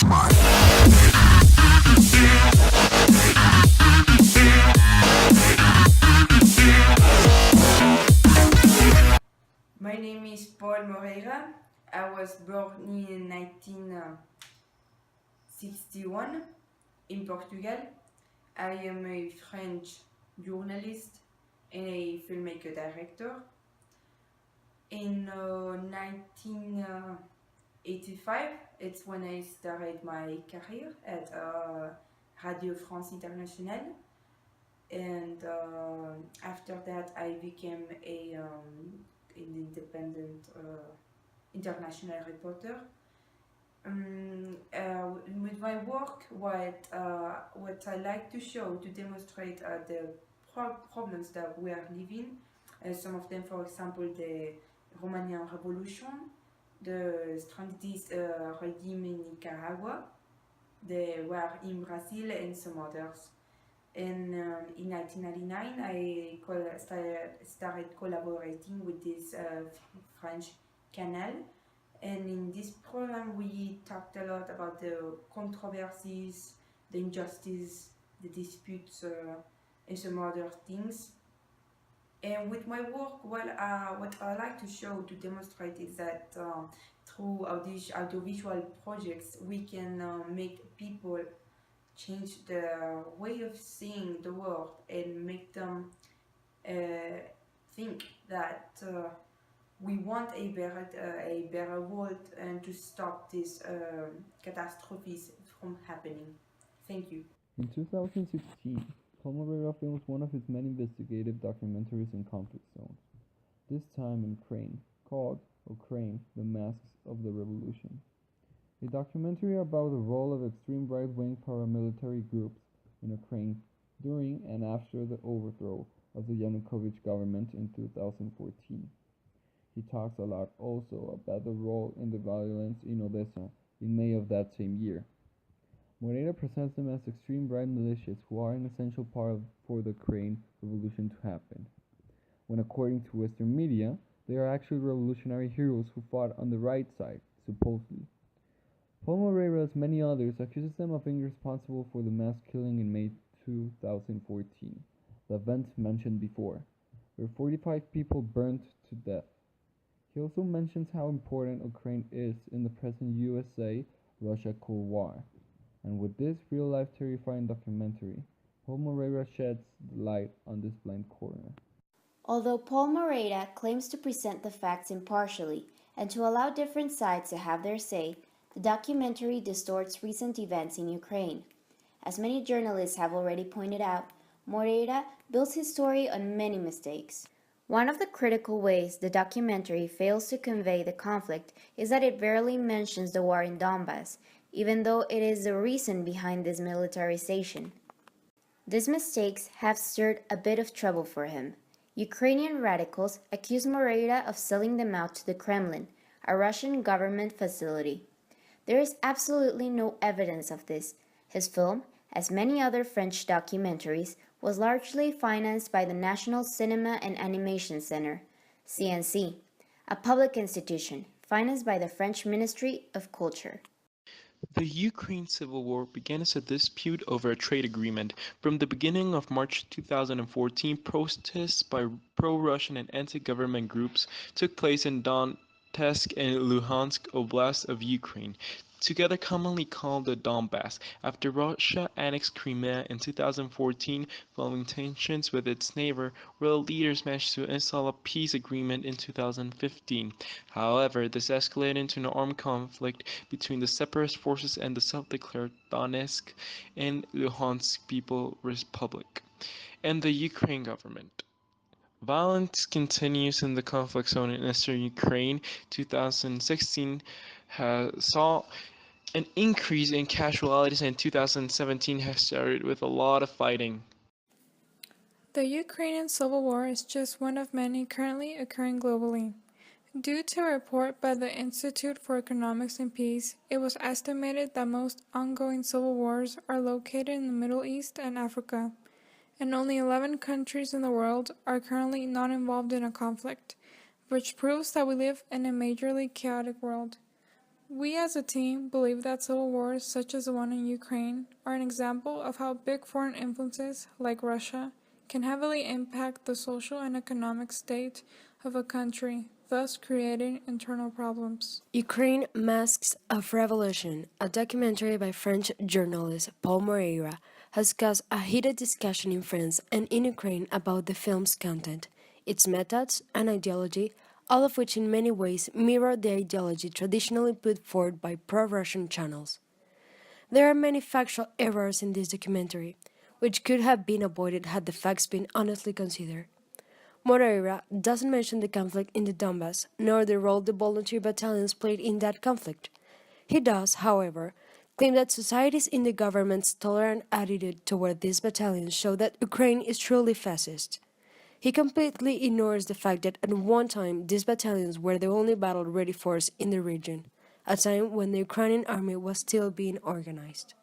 My name is Paul Moreira. I was born in 1961 in Portugal. I am a French journalist and a filmmaker director. In 1985, it's when I started my career at Radio France Internationale. And after that, I became an independent international reporter. With my work, what I like to show to demonstrate the problems that we are living. Some of them, for example, the Romanian Revolution, the stranded regime in Nicaragua, the war in Brazil, and some others. And in 1999, I started collaborating with this French canal. And in this program, we talked a lot about the controversies, the injustice, the disputes, and some other things. And with my work, what I like to show, to demonstrate, is that through audiovisual projects, we can make people change their way of seeing the world and make them think that we want a better world and to stop these catastrophes from happening. Thank you. In 2016, Palmyra filmed one of his many investigative documentaries in conflict zones, this time in Ukraine, called Ukraine, the Masks of the Revolution. A documentary about the role of extreme right-wing paramilitary groups in Ukraine during and after the overthrow of the Yanukovych government in 2014. He talks a lot also about the role in the violence in Odessa in May of that same year. Moreira presents them as extreme right militias who are an essential part for the Ukraine revolution to happen, when according to Western media, they are actually revolutionary heroes who fought on the right side, supposedly. Paul Moreira, as many others, accuses them of being responsible for the mass killing in May 2014, the event mentioned before, where 45 people burned to death. He also mentions how important Ukraine is in the present USA-Russia Cold War. And with this real-life terrifying documentary, Paul Moreira sheds the light on this blind corner. Although Paul Moreira claims to present the facts impartially and to allow different sides to have their say, the documentary distorts recent events in Ukraine. As many journalists have already pointed out, Moreira builds his story on many mistakes. One of the critical ways the documentary fails to convey the conflict is that it barely mentions the war in Donbass, even though it is the reason behind this militarization. These mistakes have stirred a bit of trouble for him. Ukrainian radicals accuse Moreira of selling them out to the Kremlin, a Russian government facility. There is absolutely no evidence of this. His film, as many other French documentaries, was largely financed by the National Cinema and Animation Center, CNC, a public institution financed by the French Ministry of Culture. The Ukraine Civil War began as a dispute over a trade agreement. From the beginning of March 2014, protests by pro-Russian and anti-government groups took place in Donetsk and Luhansk Oblast of Ukraine, together commonly called the Donbass, after Russia annexed Crimea in 2014 following tensions with its neighbor, world leaders managed to install a peace agreement in 2015. However, this escalated into an armed conflict between the separatist forces and the self-declared Donetsk and Luhansk People Republic and the Ukraine government. Violence continues in the conflict zone in eastern Ukraine. 2016 saw an increase in casualties, and 2017 has started with a lot of fighting. The Ukrainian Civil War is just one of many currently occurring globally. Due to a report by the Institute for Economics and Peace, it was estimated that most ongoing civil wars are located in the Middle East and Africa, and only 11 countries in the world are currently not involved in a conflict, which proves that we live in a majorly chaotic world. We as a team believe that civil wars such as the one in Ukraine are an example of how big foreign influences, like Russia, can heavily impact the social and economic state of a country, thus creating internal problems. Ukraine Masks of Revolution, a documentary by French journalist Paul Moreira, has caused a heated discussion in France and in Ukraine about the film's content, its methods, and ideology, all of which in many ways mirror the ideology traditionally put forward by pro-Russian channels. There are many factual errors in this documentary, which could have been avoided had the facts been honestly considered. Moreira doesn't mention the conflict in the Donbass, nor the role the volunteer battalions played in that conflict. He does, however, claim that societies in the government's tolerant attitude toward these battalions show that Ukraine is truly fascist. He completely ignores the fact that at one time these battalions were the only battle-ready force in the region, a time when the Ukrainian army was still being organized.